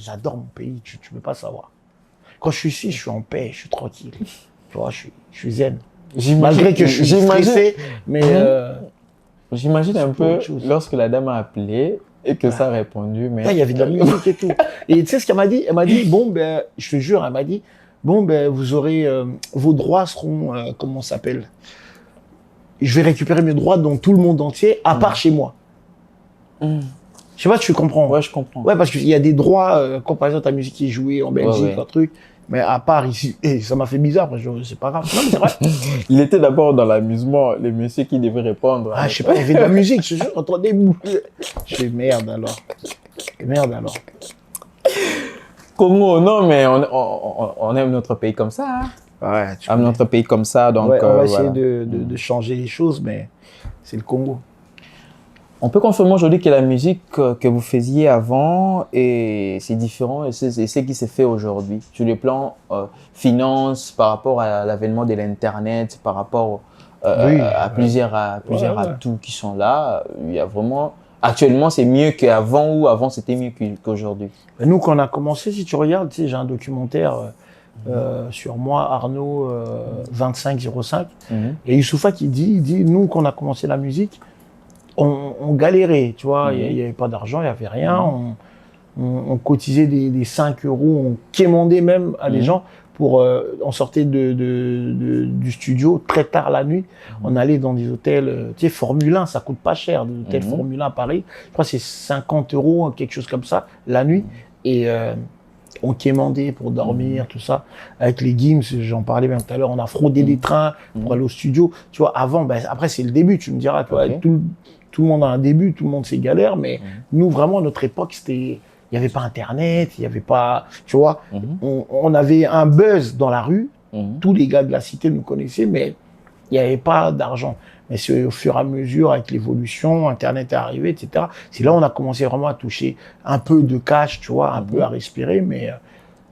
Speaker 2: j'adore mon pays, tu peux pas savoir. Quand je suis ici, je suis en paix, je suis tranquille. Tu vois, je suis zen. Malgré que je suis stressé, mais...
Speaker 1: J'imagine un peu lorsque la dame a appelé et que ça a répondu. Mais
Speaker 2: il y avait de la musique et tout. Et tu sais ce qu'elle m'a dit? Elle m'a dit, bon, ben, je te jure, elle m'a dit, bon, ben, vous aurez, vos droits seront, comment ça s'appelle? je vais récupérer mes droits dans tout le monde entier, à part chez moi. Je sais pas si tu comprends.
Speaker 1: Ouais, je comprends.
Speaker 2: Ouais, parce qu'il y a des droits, comme par exemple ta musique qui est jouée en Belgique, un truc. Mais à part ici, ça m'a fait bizarre, parce que c'est pas grave. Non, mais c'est vrai.
Speaker 1: Il était d'abord dans l'amusement, les messieurs qui devaient répondre.
Speaker 2: Ah, je sais pas, il y avait de la musique, je te jure, entendez boucler. Je fais merde alors. Merde alors.
Speaker 1: Congo, non, mais on aime notre pays comme ça. Hein.
Speaker 2: Ouais,
Speaker 1: on aime notre pays comme ça, donc
Speaker 2: ouais, on va essayer de changer les choses, mais c'est le Congo.
Speaker 1: On peut confirmer aujourd'hui que la musique que vous faisiez avant, c'est différent et c'est ce qui s'est fait aujourd'hui. Sur le plan finance, par rapport à l'avènement de l'Internet, par rapport à plusieurs atouts qui sont là, il y a vraiment... Actuellement, c'est mieux qu'avant ou avant, c'était mieux qu'aujourd'hui.
Speaker 2: Nous, quand on a commencé, si tu regardes, tu sais, j'ai un documentaire sur moi, Arnaud 2505, et Youssoufa qui dit, nous, quand on a commencé la musique, on galérait, tu vois, il n'y avait pas d'argent, il n'y avait rien, on cotisait des 5 euros, on quémandait même à des gens pour, on sortait du studio très tard la nuit, on allait dans des hôtels, tu sais, Formule 1, ça coûte pas cher, des hôtels Formule 1 à Paris, je crois que c'est 50 euros, quelque chose comme ça, la nuit, et on quémandait pour dormir, tout ça, avec les Gims, j'en parlais même tout à l'heure, on a fraudé les trains pour aller au studio, tu vois, avant, ben, après c'est le début, tu me diras, tu vois, tout le monde a un début, tout le monde c'est galère, mais nous vraiment, à notre époque, c'était... Il n'y avait pas Internet, il n'y avait pas... Tu vois, on avait un buzz dans la rue. Tous les gars de la cité nous connaissaient, mais il n'y avait pas d'argent. Mais c'est au fur et à mesure, avec l'évolution, Internet est arrivé, etc. C'est là où on a commencé vraiment à toucher un peu de cash, tu vois, un peu à respirer, mais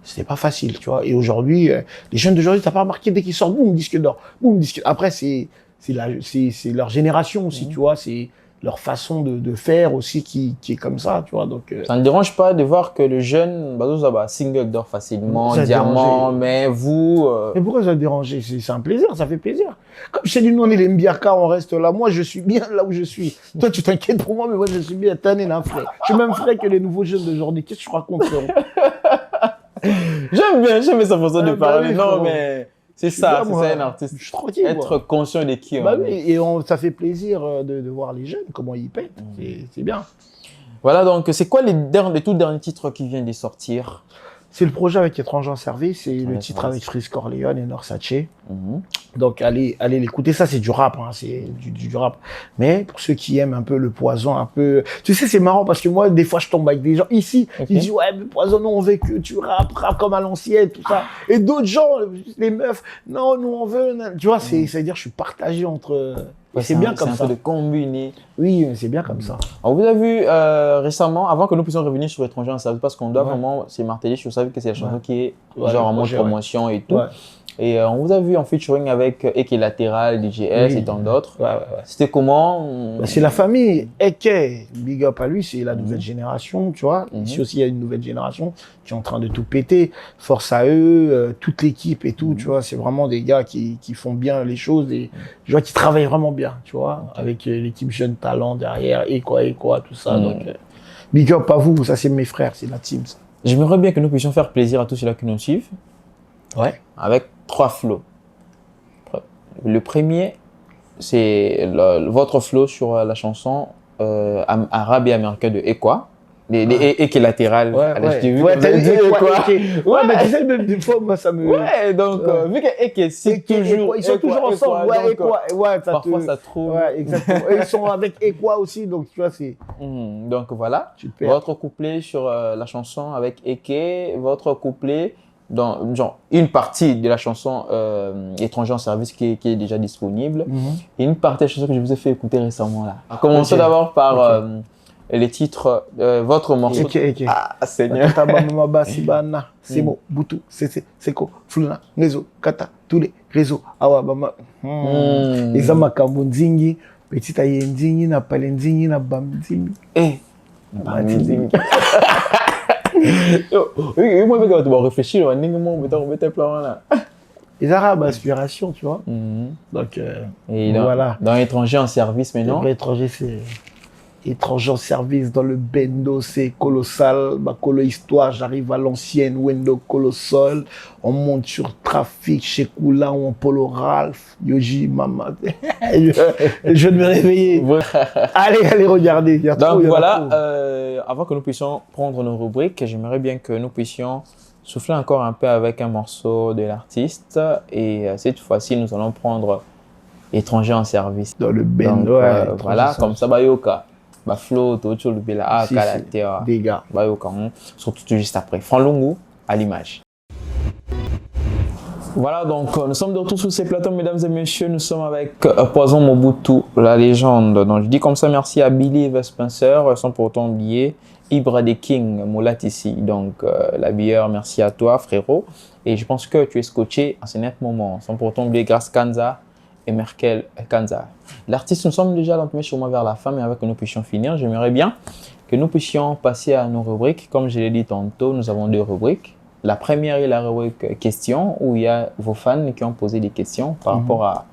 Speaker 2: c'était pas facile, tu vois. Et aujourd'hui, les jeunes d'aujourd'hui, t'as pas remarqué, dès qu'ils sortent, boum, disque d'or, boum, disque... Après, c'est leur génération aussi, tu vois, c'est... leur façon de faire aussi qui est comme ça, tu vois. Donc,
Speaker 1: ça ne dérange pas de voir que le jeune, single d'or facilement, diamant, mais vous...
Speaker 2: Mais pourquoi ça a dérangé? C'est un plaisir, ça fait plaisir. Comme je t'ai dit, nous on est les Mbiaka, on reste là. Moi, je suis bien là où je suis. Toi, tu t'inquiètes pour moi, mais moi, je suis bien. T'en es là, frère. Je suis même frais que les nouveaux jeunes d'aujourd'hui. Qu'est-ce que tu racontes, frérot?
Speaker 1: J'aime sa façon de parler. Non, mais... C'est ça, c'est ça un artiste.
Speaker 2: Je suis tranquille.
Speaker 1: Être conscient de qui
Speaker 2: on est. Et ça fait plaisir de voir les jeunes, comment ils pètent. C'est bien.
Speaker 1: Voilà, donc c'est quoi les tout derniers titres qui viennent de sortir?
Speaker 2: C'est le projet avec Étranger en Service, c'est le titre avec Freeze Corleone et Norsace. Donc allez l'écouter, ça c'est du rap, hein, c'est du rap. Mais pour ceux qui aiment un peu le Poison, un peu... Tu sais, c'est marrant parce que moi, des fois, je tombe avec des gens ici, ils disent « Ouais, mais Poison, nous on veut que tu rap comme à l'ancienne, tout ça. » Et d'autres gens, les meufs, « Non, nous on veut... » Tu vois, c'est-à-dire je suis partagé entre... c'est bien comme ça.
Speaker 1: C'est un peu de combiner.
Speaker 2: Oui, c'est bien comme ça.
Speaker 1: Alors, vous avez vu récemment, avant que nous puissions revenir sur Étranger en Service, parce qu'on doit vraiment se marteler sur ça, vu que c'est la chanson qui est genre en mode promotion et tout. Et on vous a vu en featuring avec Eke Latéral, DJS et tant d'autres. C'était comment?
Speaker 2: C'est la famille. Eke, big up à lui, c'est la nouvelle génération, tu vois. Ici aussi, il y a une nouvelle génération qui est en train de tout péter. Force à eux, toute l'équipe et tout, tu vois. C'est vraiment des gars qui font bien les choses et je vois qu'ils travaillent vraiment bien, tu vois, avec l'équipe Jeune Talent derrière, et quoi, tout ça. Donc, big up à vous, ça c'est mes frères, c'est la team, ça.
Speaker 1: J'aimerais bien que nous puissions faire plaisir à tous ceux-là qui nous suivent.
Speaker 2: Ouais.
Speaker 1: Avec 3 flows. Le premier, c'est votre flow sur la chanson Arabe et Américain de Ekwa. Eke Latéral.
Speaker 2: Ouais, t'as dit Ekwa. Ouais, mais tu sais, même des fois, moi, ça me...
Speaker 1: Ouais, donc, vu que Eke, c'est toujours...
Speaker 2: Ils sont toujours ensemble. Ouais, Ekwa. Ouais,
Speaker 1: parfois, ça trouve...
Speaker 2: Ouais, exactement. Et ils sont avec Ekwa aussi, donc tu vois, c'est...
Speaker 1: Donc, voilà.
Speaker 2: Votre
Speaker 1: couplet sur la chanson avec Eke, votre couplet... dans genre une partie de la chanson Étranger en Service qui est déjà disponible et une partie de la chanson que je vous ai fait écouter récemment là. Commençons d'abord par les titres votre morceau. Ah Seigneur.
Speaker 2: C'est bon, Boutou, Seko, Fulna, Réseau, Kata, tous les réseaux. Awa Bama. Les Amakambo Nzingi, Petit Aye Nzingi, na Pale Nzingi, na Bam Nzingi.
Speaker 1: Nzingi. Moi, je vais réfléchir,
Speaker 2: les Arabes, inspiration, tu vois. Donc,
Speaker 1: voilà. Dans Étranger en Service, maintenant.
Speaker 2: Étranger, c'est étranger en service dans le bendo, c'est colossal. Ma colo histoire, j'arrive à l'ancienne, Wendo colossal. On monte sur trafic chez Kula ou en Polo Ralph. Yoji, maman. Je vais me réveiller. Allez, regardez.
Speaker 1: Donc voilà, avant que nous puissions prendre nos rubriques, j'aimerais bien que nous puissions souffler encore un peu avec un morceau de l'artiste. Et cette fois-ci, nous allons prendre étranger en service.
Speaker 2: Dans le bendo,
Speaker 1: donc, voilà, comme ça, Bayoka. Flow, tout le bel à Kalatea.
Speaker 2: Des gars.
Speaker 1: Bayoka, surtout juste après. Franlungu à l'image. Voilà, donc nous sommes de retour sur ces plateaux, mesdames et messieurs. Nous sommes avec Poison Mobutu, la légende. Donc je dis comme ça merci à Billy Spencer, sans pour autant oublier Ibra de King, Moulatisi. Donc l'habilleur, merci à toi, frérot. Et je pense que tu es scotché à ce net moment, sans pour autant oublier Grace Kanza et Merkel Kanza. L'artiste, nous sommes déjà lentement sûrement vers la fin, mais avant que nous puissions finir, j'aimerais bien que nous puissions passer à nos rubriques. Comme je l'ai dit tantôt, nous avons 2 rubriques. La première est la rubrique questions, où il y a vos fans qui ont posé des questions par rapport à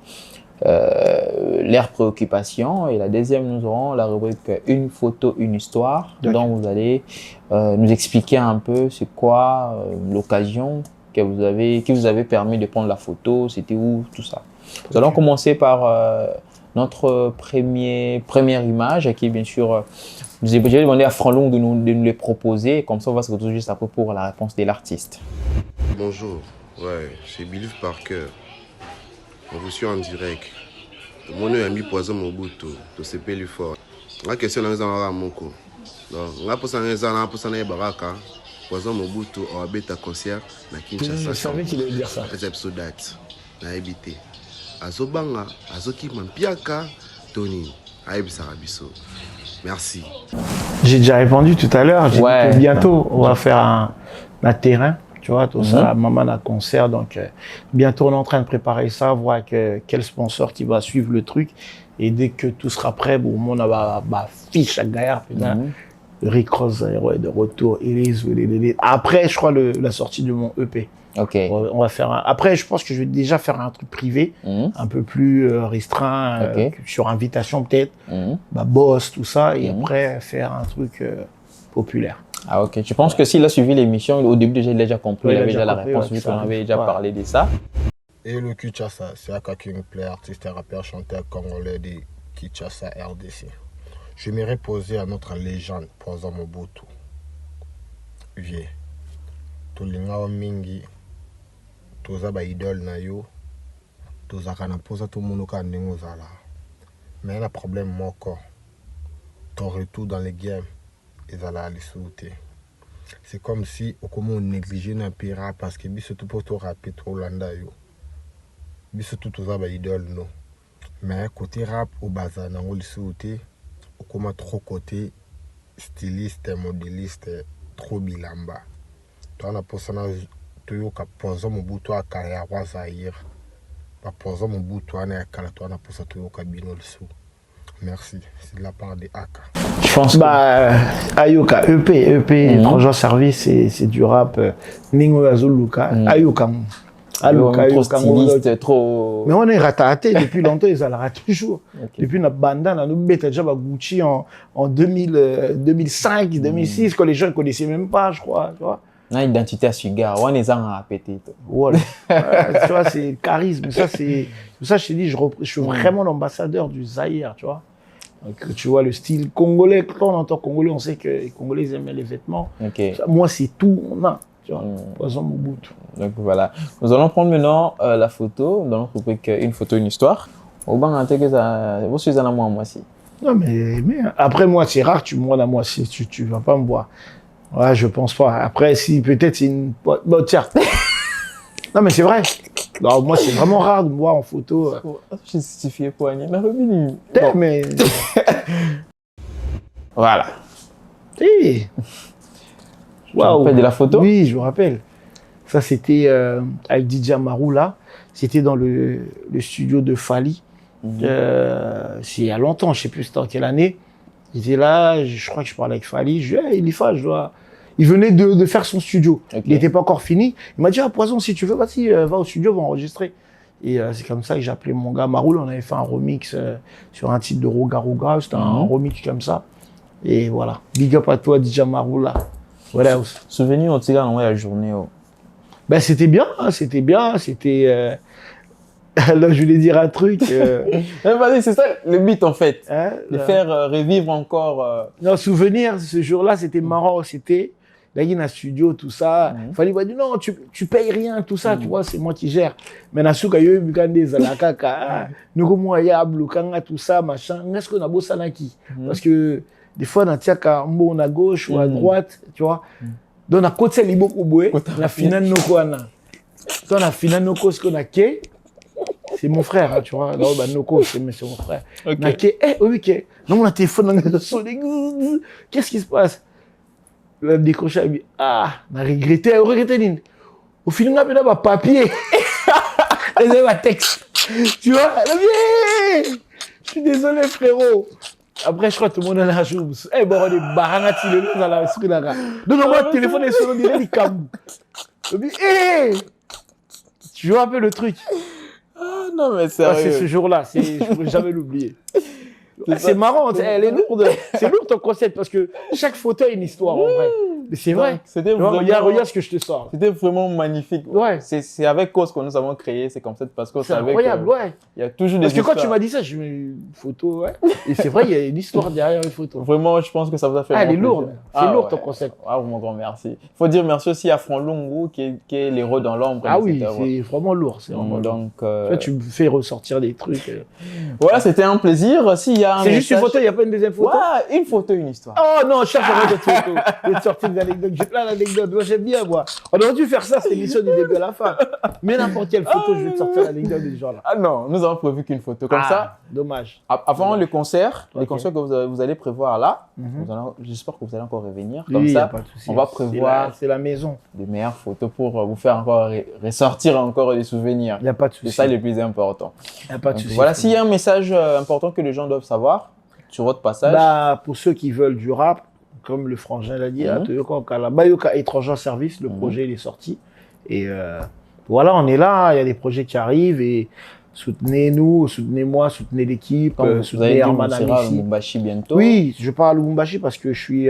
Speaker 1: leurs préoccupations. Et la deuxième, nous aurons la rubrique une photo, une histoire, dont vous allez nous expliquer un peu c'est quoi l'occasion qui vous avait permis de prendre la photo, c'était où, tout ça. Nous allons commencer par notre première image qui est bien sûr, j'ai demandé à Franlung de nous les proposer, comme ça on va se retrouver juste après pour la réponse de l'artiste.
Speaker 4: Bonjour, ouais, c'est Billy Parker. On vous suit en direct. Mon nom est ami Poison Mobutu, de CP fort. La question est dans mon coup. Donc, la personne est dans la personne est baraka. Poison Mobutu a bête à concert na Kinshasa.
Speaker 2: Je savais qu'il allait dire ça.
Speaker 4: C'est épisode date. Na habité. Azobanga, Azoki Mampiaka, Tony, Aïb Sarabiso. Merci.
Speaker 2: J'ai déjà répondu tout à l'heure. J'ai dit que bientôt, on va faire un terrain. Tu vois, tout ça, maman a concert. Donc, bientôt, on est en train de préparer ça, voir quel sponsor qui va suivre le truc. Et dès que tout sera prêt, bon, on a fiche à Gaillard. Rick Ross de retour. Après, je crois, la sortie de mon EP.
Speaker 1: Ok.
Speaker 2: On va faire Après, je pense que je vais déjà faire un truc privé, un peu plus restreint, sur invitation peut-être, boss, tout ça, et après faire un truc populaire.
Speaker 1: Ah ok. Je pense que s'il a suivi l'émission, au début déjà, il a déjà compris, il avait déjà la réponse, vu qu'on avait déjà parlé de ça.
Speaker 5: Et le Kinshasa, c'est Aka Kingplay, artiste et rappeur chanteur congolais de Kinshasa, RDC. J'aimerais poser à notre légende, Poison Mobutu. Vieux. Tolinga mingi. Toza ba idole na yo. Toza kana posa tout monde ka ndenge zala. Mais le problème moko. Ton retour dans les games ezala lisuté. C'est comme si on négligeait na pira parce que biso tout pour to rapper trop landa yo. Biso tout toza ba idole no. Mais côté rap au bazar na lisuté, on trop côté styliste, modéliste, trop bilamba. Toi on a posé toyoka Poison Mobutu akaya wa Zaïre. Ba Poison Mobutu ana kala toi na posa toyoka bino lisu. Merci, c'est de la part de Aka.
Speaker 1: Je pense
Speaker 2: Ayoka EP étranger service, c'est du rap Ningo Azuluka Ayoka.
Speaker 1: Trop styliste, trop.
Speaker 2: Mais on est raté depuis longtemps, ils allaient toujours. Depuis notre bandana, nous bêta déjà Gucci en 2005, 2006, quand les gens ne connaissaient même pas, je crois. Tu vois.
Speaker 1: On a une identité à Sugar, on est en appétit.
Speaker 2: Voilà. Tu vois, c'est le charisme. Ça, je t'ai dit, je suis vraiment l'ambassadeur du Zaïre, tu vois. Donc, tu vois le style congolais. Quand on entend congolais, on sait que les Congolais aiment les vêtements. Ça, moi, c'est tout. Non. Poison Mobutu.
Speaker 1: Donc voilà. Nous allons prendre maintenant la photo dans notre rubrique une photo, une histoire. Au banc, vous suis à moi aussi.
Speaker 2: Non, mais après moi, c'est rare que tu me vois à moi si tu vas pas me voir. Ouais, je pense pas. Après, si peut-être c'est une. Bon, tiens. Non, mais c'est vrai. Alors, moi, c'est vraiment rare de me voir en photo.
Speaker 1: J'ai justifié poignet. La Robin.
Speaker 2: Mais.
Speaker 1: Voilà.
Speaker 2: Hey.
Speaker 1: Tu te rappelles de la photo?
Speaker 2: Oui, je me rappelle. Ça, c'était avec DJ Marou, là. C'était dans le studio de Fali. C'est il y a longtemps, je ne sais plus c'était en quelle année. Il était là, je crois que je parlais avec Fali. Je lui ai dit, hey, Lifa, je dois... Il venait de faire son studio. Il n'était pas encore fini. Il m'a dit, ah, Poison, si tu veux, vas-y, va au studio, va enregistrer. Et c'est comme ça que j'ai appelé mon gars Marou. On avait fait un remix sur un titre de Roga Roga. C'était un remix comme ça. Et voilà. Big up à toi, DJ Maroula. Voilà.
Speaker 1: Souvenir, on tire dans la journée.
Speaker 2: Ben, c'était bien, c'était bien. C'était. Là, je voulais dire un truc.
Speaker 1: Vas-y, c'est ça le but en fait.
Speaker 2: Hein,
Speaker 1: de faire revivre encore.
Speaker 2: Non, souvenir, ce jour-là, c'était marrant. C'était. Là, il y a un studio, tout ça. Il fallait dire non, tu payes rien, tout ça, tu vois, c'est moi qui gère. Mais Nasuka, il y a eu des Zalakaka, nous, moi, il y a Blukanga, tout ça, machin. Est-ce qu'on a beau Salaki? Parce que des fois, on a bon à gauche ou à droite, tu vois. Donc, on a côté Libo Kouboué, on a final Noko. On a final Noko, ce qu'on a Ké. C'est mon frère, hein, tu vois. Là, bah, Noko, c'est mon frère.
Speaker 1: Okay.
Speaker 2: On a Ké, oui, Ké. Non, on a téléphone, on a sonné. Qu'est-ce qui se passe? Le décroché, il dit, on a regretté, au final, on a un papier. Et c'est un texte. Tu vois, je suis désolé, frérot. Après, je crois que tout le monde a la chose. Eh, bon, on est baranati, le dans la souris là. Donc, moi, le téléphone est sur le direct, il cambe. Je dis, tu vois un peu le truc.
Speaker 1: Ah non, mais c'est
Speaker 2: c'est ce jour-là, je ne pourrais jamais l'oublier. C'est marrant, elle est lourde. C'est lourd ton concept parce que chaque photo a une histoire en vrai. Mais c'est vrai. Regarde ce que je te sors.
Speaker 1: C'était vraiment magnifique.
Speaker 2: Ouais.
Speaker 1: C'est avec cause que nous avons créé, c'est comme ça parce que
Speaker 2: c'est incroyable, ouais.
Speaker 1: Il y a toujours des histoires.
Speaker 2: Parce que quand tu m'as dit ça, je me une photo, ouais. Et c'est vrai, il y a une histoire derrière une photo.
Speaker 1: Vraiment, je pense que ça vous a fait.
Speaker 2: Elle est lourde. C'est lourd ton concept.
Speaker 1: Ah, mon grand merci. Il faut dire merci aussi à Franck Lungu qui est l'héros dans l'ombre.
Speaker 2: Ah oui, c'est vraiment lourd.
Speaker 1: Donc,
Speaker 2: tu me fais ressortir des trucs.
Speaker 1: Voilà, c'était un plaisir. S'il y a
Speaker 2: c'est juste une photo, il n'y a pas une deuxième photo.
Speaker 1: Ouais, une photo, une histoire.
Speaker 2: Oh non, chaque fois d'autres photos. Je vais te sortir des anecdotes. J'ai plein d'anecdotes. Moi, j'aime bien, moi. On aurait dû faire ça, cette émission du début à la fin. Mais n'importe quelle photo, je vais te sortir l'anecdote de ce genre-là.
Speaker 1: Ah non, nous avons prévu qu'une photo. Comme ça.
Speaker 2: Dommage.
Speaker 1: Avant le concert, les concerts que vous allez prévoir là, j'espère que vous allez encore revenir. Comme ça, on va prévoir.
Speaker 2: C'est la maison.
Speaker 1: Des meilleures photos pour vous faire encore ressortir encore des souvenirs.
Speaker 2: Il n'y a pas de souci.
Speaker 1: C'est ça le plus important.
Speaker 2: Il n'y a pas de souci.
Speaker 1: Voilà, s'il y a un message important que les gens doivent savoir sur votre passage.
Speaker 2: Bah, pour ceux qui veulent du rap, comme le frangin l'a dit, Bayoka Étranger Service, le projet il est sorti. Et voilà, on est là, il y a des projets qui arrivent et soutenez-nous, soutenez-moi, soutenez l'équipe, soutenez Herman Amissi. Vous serez à
Speaker 1: Lubumbashi bientôt.
Speaker 2: Oui, je pars à Lubumbashi parce que je suis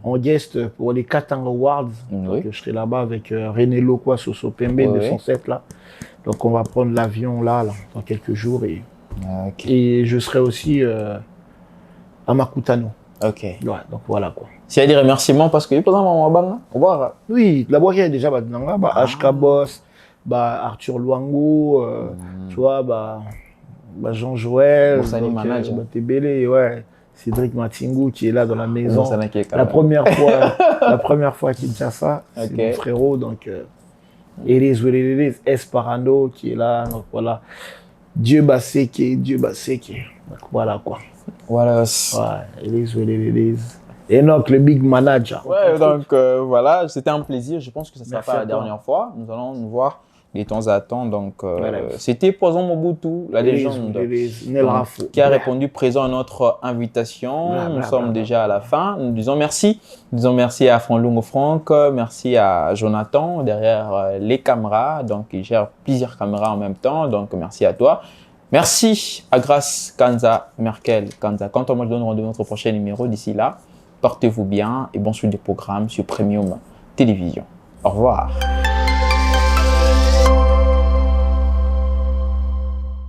Speaker 2: en guest pour les Katanga Awards. Donc, je serai là-bas avec René Lokwa, Soso Pembe, 207 là. Donc on va prendre l'avion là, dans quelques jours et je serai aussi à Makutano.
Speaker 1: Ok.
Speaker 2: Ouais, donc voilà quoi.
Speaker 1: S'il y a des remerciements, parce que par exemple, au revoir.
Speaker 2: Oui, la boîte est déjà HK Boss, Arthur Luango, tu vois, Jean-Joël, Tebele, ouais. Cédric Matingou qui est là dans la maison. La première fois qu'il tient ça, c'est mon frérot, donc Elise Esperando qui est là, donc voilà. Dieu Basseke. Donc voilà quoi.
Speaker 1: Voilà.
Speaker 2: Ouais, Elise. Enoch, le big manager.
Speaker 1: Ouais, donc voilà, c'était un plaisir. Je pense que ça ne sera pas la dernière fois. Nous allons nous voir de temps à temps. Donc, c'était Poison Mobutu, la légende, qui a répondu présent à notre invitation. Nous sommes déjà à la fin. Nous disons merci. Nous disons merci à Franck Lungu Franck, merci à Jonathan derrière les caméras. Donc, il gère plusieurs caméras en même temps. Donc, merci à toi. Merci à Grace Kanza Merkel. Kanza, quant à moi, je donne rendez-vous à notre prochain numéro. D'ici là, portez-vous bien et bon suite des programmes sur Premium Télévision. Au revoir.